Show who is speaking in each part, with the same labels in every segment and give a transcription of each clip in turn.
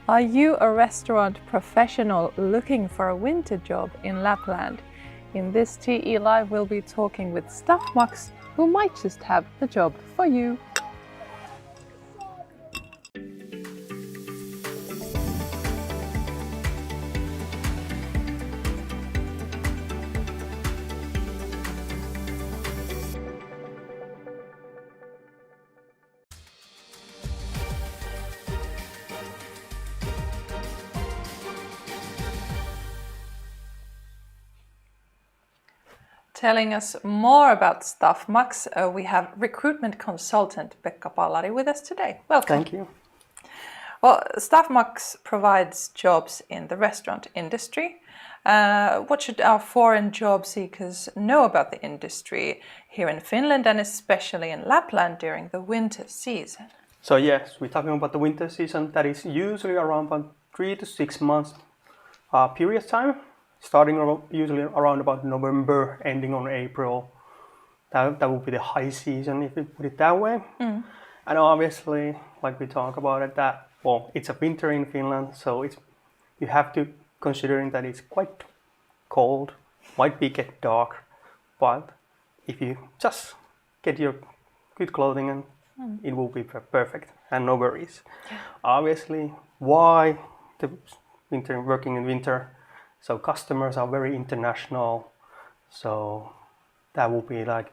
Speaker 1: Are you a restaurant professional looking for a winter job in Lapland? In this TE Live, we'll be talking with Staffmax, who might just have the job for you. Telling us more about Staffmax, we have recruitment consultant Pekka Pallari with us today. Welcome.
Speaker 2: Thank you.
Speaker 1: Well, Staffmax provides jobs in the restaurant industry. What should our foreign job seekers know about the industry here in Finland and especially in Lapland during the winter season?
Speaker 2: So yes, we're talking about the winter season that is usually around about 3 to 6 months period of time. Starting usually around about November, ending on April. That would be the high season, if we put it that way. Mm. And obviously, like we talk about it, that it's a winter in Finland, so you have to considering that it's quite cold, might be get dark, but if you just get your good clothing and it will be perfect and no worries. Yeah. Obviously, why the working in winter? So customers are very international, so that will be like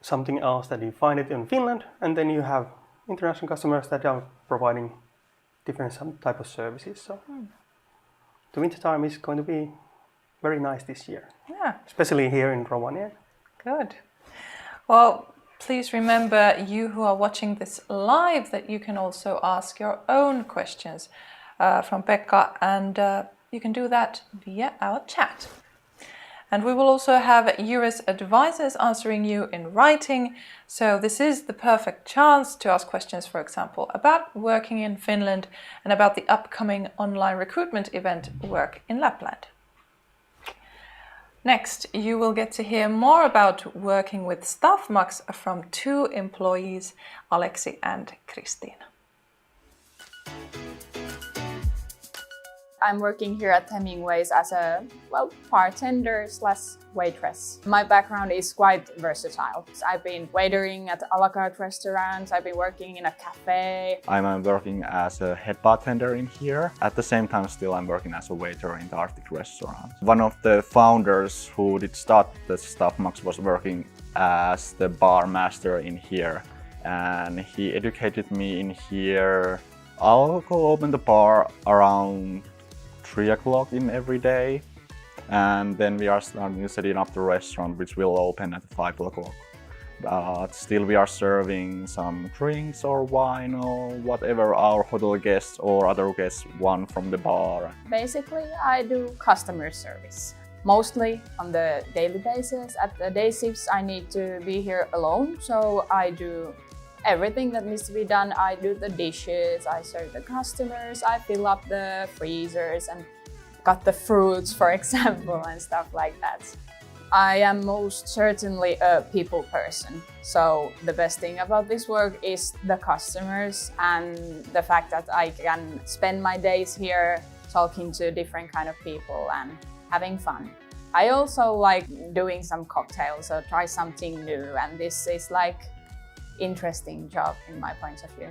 Speaker 2: something else that you find it in Finland, and then you have international customers that are providing different type of services. So the winter time is going to be very nice this year, especially here in Rovaniemi.
Speaker 1: Good. Well, please remember, you who are watching this live, that you can also ask your own questions from Pekka, and you can do that via our chat. And we will also have Juris advisors answering you in writing. So this is the perfect chance to ask questions, for example, about working in Finland and about the upcoming online recruitment event Work in Lapland. Next, you will get to hear more about working with Staffmax from two employees, Aleksi and Kristiina.
Speaker 3: I'm working here at Hemingway's as a bartender / waitress. My background is quite versatile. I've been waitering at a la carte restaurants, I've been working in a cafe.
Speaker 4: I'm working as a head bartender in here. At the same time still I'm working as a waiter in the Arctic restaurant. One of the founders who did start the Staffmax was working as the bar master in here. And he educated me in here. I'll go open the bar around 3 o'clock in every day, and then we are starting setting up the restaurant, which will open at 5 o'clock. But still we are serving some drinks or wine or whatever our hotel guests or other guests want from the bar.
Speaker 3: Basically, I do customer service. Mostly on the daily basis. At the day shifts, I need to be here alone, so I do everything that needs to be done. I do the dishes, I serve the customers, I fill up the freezers and cut the fruits, for example, and stuff like that. I am most certainly a people person. So the best thing about this work is the customers and the fact that I can spend my days here talking to different kind of people and having fun. I also like doing some cocktails or try something new, and this is like interesting job in my point of view.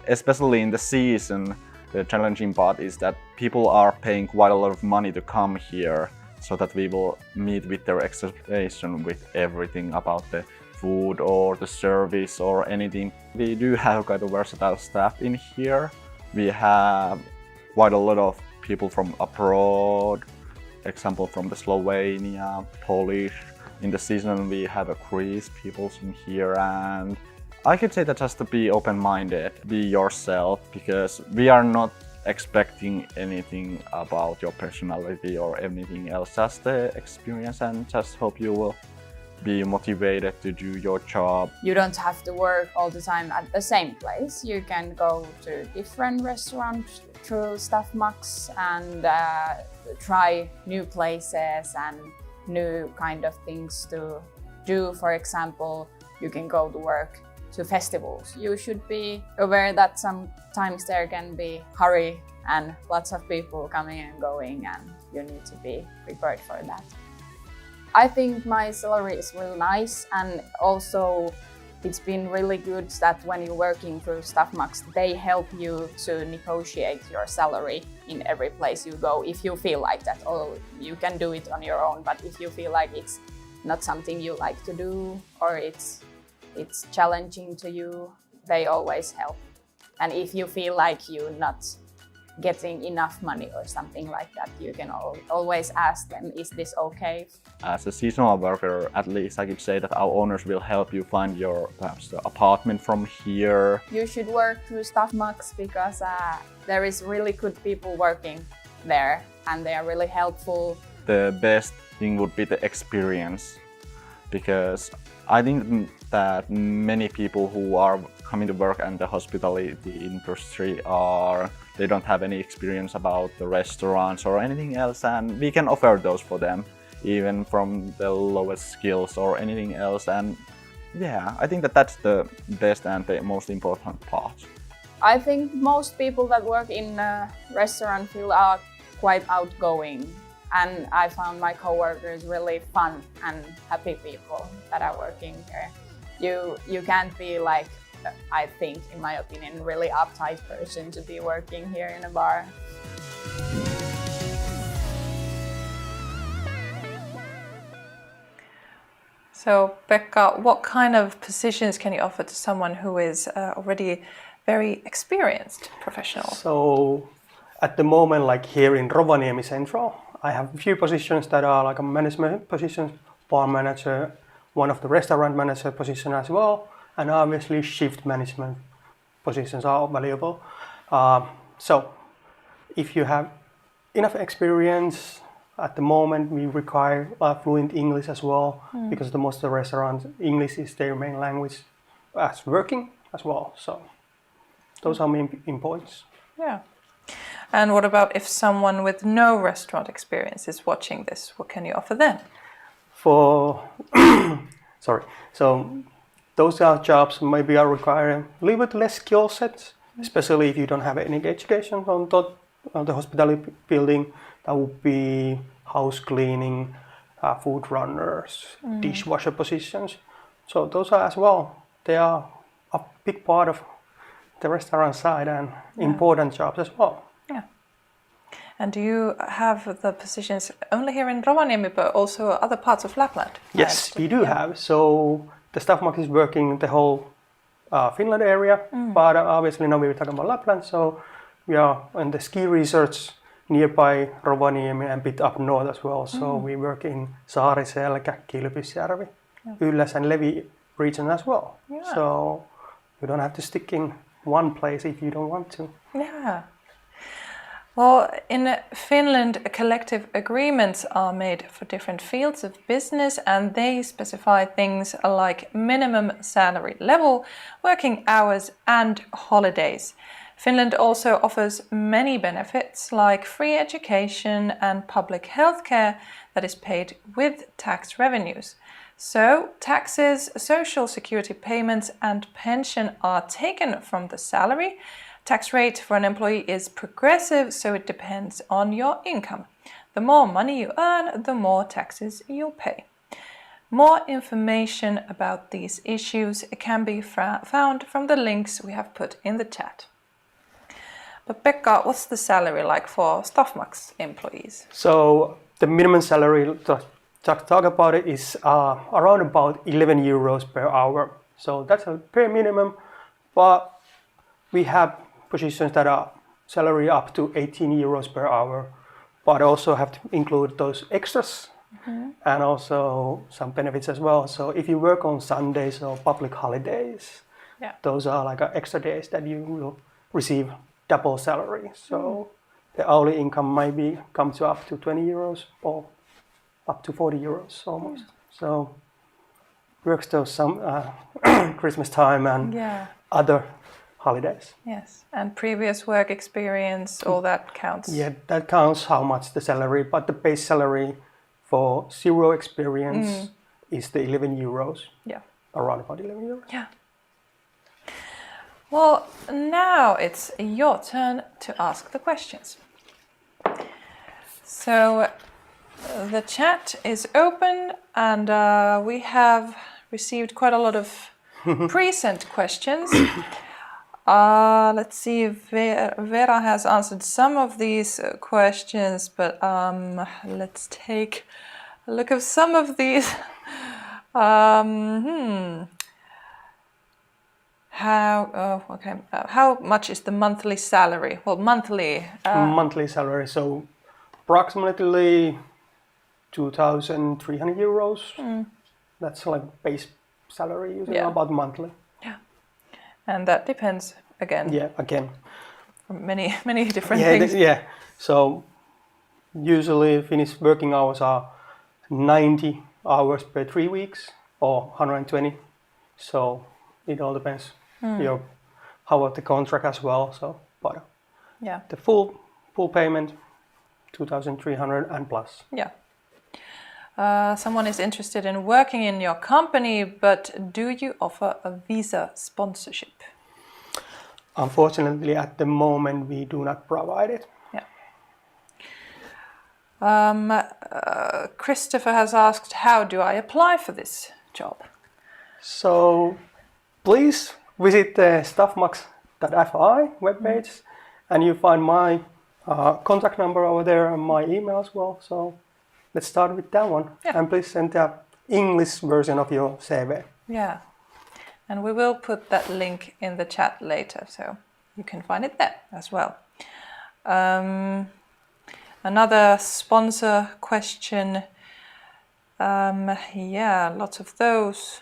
Speaker 4: Especially in the season, the challenging part is that people are paying quite a lot of money to come here, so that we will meet with their expectation with everything about the food or the service or anything. We do have quite a versatile staff in here. We have quite a lot of people from abroad, example from the Slovenia, Polish. In the season we have a Greece people in here, and I could say that just to be open-minded, be yourself, because we are not expecting anything about your personality or anything else, just the experience, and just hope you will be motivated to do your job.
Speaker 3: You don't have to work all the time at the same place. You can go to different restaurants through Staffmax and try new places and new kind of things to do. For example, you can go to work to festivals. You should be aware that sometimes there can be hurry and lots of people coming and going, and you need to be prepared for that. I think my salary is really nice, and also it's been really good that when you're working through Staffmax, they help you to negotiate your salary in every place you go if you feel like that. Or you can do it on your own, but if you feel like it's not something you like to do or it's challenging to you, they always help. And if you feel like you're not getting enough money or something like that, you can always ask them, is this okay?
Speaker 4: As a seasonal worker, at least I could say that our owners will help you find your perhaps the apartment from here.
Speaker 3: You should work through Staffmax because there is really good people working there and they are really helpful.
Speaker 4: The best thing would be the experience, because I think that many people who are coming to work in the hospitality industry they don't have any experience about the restaurants or anything else, and we can offer those for them, even from the lowest skills or anything else. And yeah, I think that that's the best and the most important part.
Speaker 3: I think most people that work in a restaurant field are quite outgoing, and I found my coworkers really fun and happy people that are working here. You can't be like, I think, in my opinion, really uptight person to be working here in a bar.
Speaker 1: So, Pekka, what kind of positions can you offer to someone who is already very experienced professional?
Speaker 2: So, at the moment, like here in Rovaniemi Central, I have a few positions that are like a management positions, bar manager, one of the restaurant manager position as well, and obviously shift management positions are valuable. So if you have enough experience, at the moment we require fluent English as well, because the most of the restaurants, English is their main language as working as well. So those are main importance.
Speaker 1: Yeah. And what about if someone with no restaurant experience is watching this? What can you offer them?
Speaker 2: So those are jobs maybe are requiring a little bit less skill sets, especially if you don't have any education on the hospitality building. That would be house cleaning, food runners, dishwasher positions. So those are as well. They are a big part of the restaurant side and important jobs as well.
Speaker 1: Yeah. And do you have the positions only here in Rovaniemi, but also other parts of Lapland?
Speaker 2: Yes, we do have. So the Staffmax is working the whole Finland area, but obviously now we're talking about Lapland. So we are in the ski resorts nearby Rovaniemi and a bit up north as well. So we work in Saariselkä, Kilpisjärvi, Ylläs and Levi region as well. Yeah. So you don't have to stick in one place if you don't want to.
Speaker 1: Yeah. Well, in Finland, collective agreements are made for different fields of business, and they specify things like minimum salary level, working hours, and holidays. Finland also offers many benefits like free education and public health care that is paid with tax revenues. So, taxes, social security payments, and pension are taken from the salary. Tax rate for an employee is progressive, so it depends on your income. The more money you earn, the more taxes you'll pay. More information about these issues can be found from the links we have put in the chat. But Pekka, what's the salary like for Staffmax employees?
Speaker 2: So the minimum salary, to talk about it, is around about 11 euros per hour. So that's a bare minimum, but we have positions that are salary up to 18 euros per hour, but also have to include those extras and also some benefits as well. So if you work on Sundays or public holidays, those are like extra days that you will receive double salary. So the hourly income might come to up to 20 euros or up to 40 euros almost. So works till some Christmas time and other holidays.
Speaker 1: Yes, and previous work experience, all that counts.
Speaker 2: Yeah, that counts how much the salary, but the base salary for zero experience is the 11 euros.
Speaker 1: Yeah.
Speaker 2: Around about 11 euros.
Speaker 1: Yeah. Well, now it's your turn to ask the questions. So the chat is open and we have received quite a lot of pre-sent questions. Let's see if Vera has answered some of these questions, but let's take a look at some of these. How much is the monthly salary? Well, monthly.
Speaker 2: Monthly salary, so approximately 2,300 euros. That's like base salary, usually about monthly.
Speaker 1: Yeah, and that depends again.
Speaker 2: Yeah, again.
Speaker 1: From many different things.
Speaker 2: Yeah. So usually Finnish working hours are 90 hours per 3 weeks or 120. So it all depends. How about the contract as well? So, but
Speaker 1: Yeah.
Speaker 2: the full payment 2,300 and plus.
Speaker 1: Yeah. Someone is interested in working in your company, but do you offer a visa sponsorship?
Speaker 2: Unfortunately, at the moment, we do not provide it.
Speaker 1: Yeah. Christopher has asked, how do I apply for this job?
Speaker 2: So please visit the staffmax.fi webpage and you find my contact number over there and my email as well. So let's start with that one.
Speaker 1: Yeah.
Speaker 2: And please send the English version of your CV.
Speaker 1: Yeah. And we will put that link in the chat later, so you can find it there as well. Another sponsor question. Yeah, lots of those.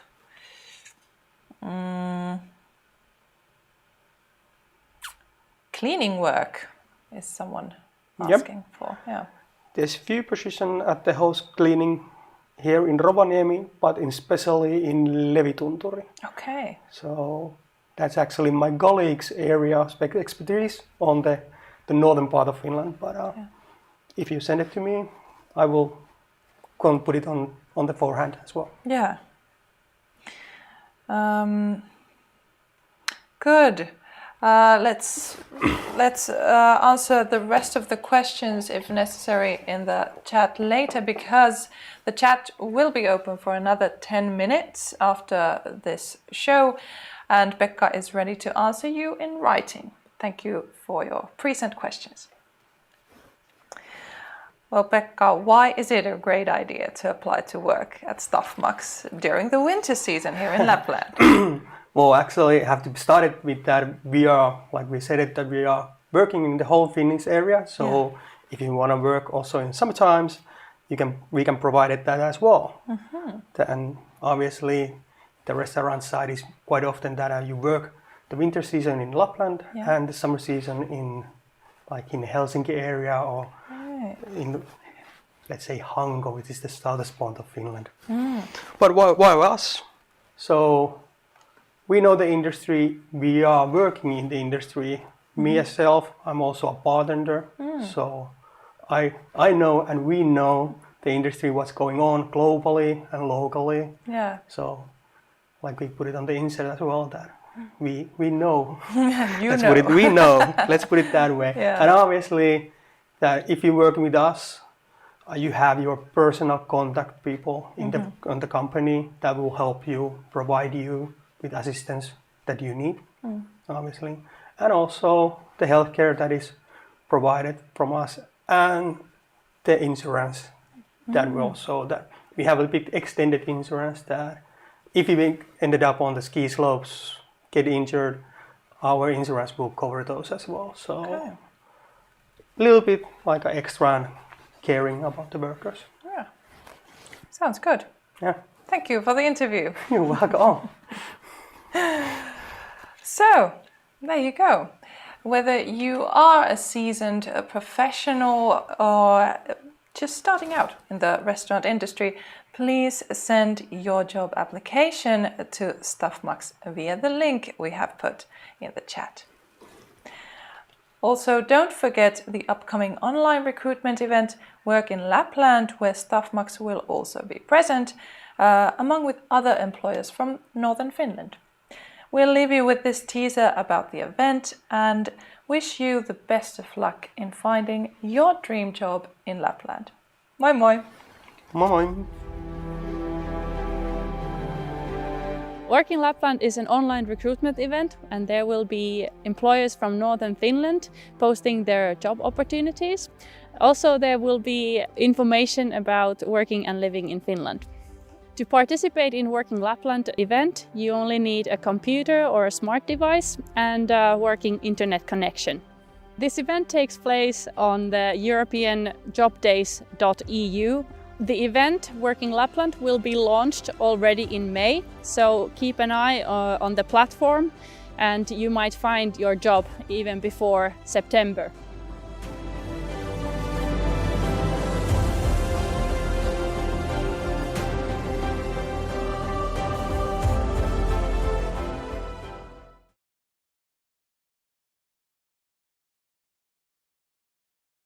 Speaker 1: Cleaning work is someone asking for. Yeah.
Speaker 2: There's few positions at the house cleaning here in Rovaniemi, but especially in Levitunturi.
Speaker 1: Okay.
Speaker 2: So that's actually my colleague's area of expertise on the northern part of Finland. But if you send it to me, I will go and put it on the forehand as well.
Speaker 1: Yeah. Good. Let's answer the rest of the questions if necessary in the chat later, because the chat will be open for another 10 minutes after this show and Pekka is ready to answer you in writing. Thank you for your present questions. Well, Pekka, why is it a great idea to apply to work at Staffmax during the winter season here in Lapland?
Speaker 2: Well, actually, I have to start it with that. We are, like we said, that we are working in the whole Finnish area. So if you want to work also in summer times, we can provide it that as well. And obviously, the restaurant side is quite often that you work the winter season in Lapland and the summer season in Helsinki area or in, let's say, Hanko, which is the southern part of Finland. But why us? So we know the industry, we are working in the industry. Me myself, I'm also a bartender. So I know and we know the industry, what's going on globally and locally.
Speaker 1: Yeah.
Speaker 2: So like we put it on the inside as well that we know.
Speaker 1: We
Speaker 2: know. Let's put it that way.
Speaker 1: Yeah.
Speaker 2: And obviously that if you're working with us, you have your personal contact people in the company that will help you, provide you with assistance that you need, obviously. And also the healthcare that is provided from us and the insurance that we have a bit extended insurance that if you ended up on the ski slopes, get injured, our insurance will cover those as well. So a little bit like an extra caring about the workers.
Speaker 1: Yeah. Sounds good.
Speaker 2: Yeah.
Speaker 1: Thank you for the interview.
Speaker 2: You're welcome.
Speaker 1: So, there you go. Whether you are a seasoned professional or just starting out in the restaurant industry, please send your job application to Staffmax via the link we have put in the chat. Also, don't forget the upcoming online recruitment event, Work in Lapland, where Staffmax will also be present, along with other employers from Northern Finland. We'll leave you with this teaser about the event and wish you the best of luck in finding your dream job in Lapland. Moi moi!
Speaker 2: Moi moi!
Speaker 5: Work in Lapland is an online recruitment event, and there will be employers from northern Finland posting their job opportunities. Also, there will be information about working and living in Finland. To participate in Working Lapland event, you only need a computer or a smart device and a working internet connection. This event takes place on the European jobdays.eu. The event, Working Lapland, will be launched already in May, so keep an eye on the platform and you might find your job even before September.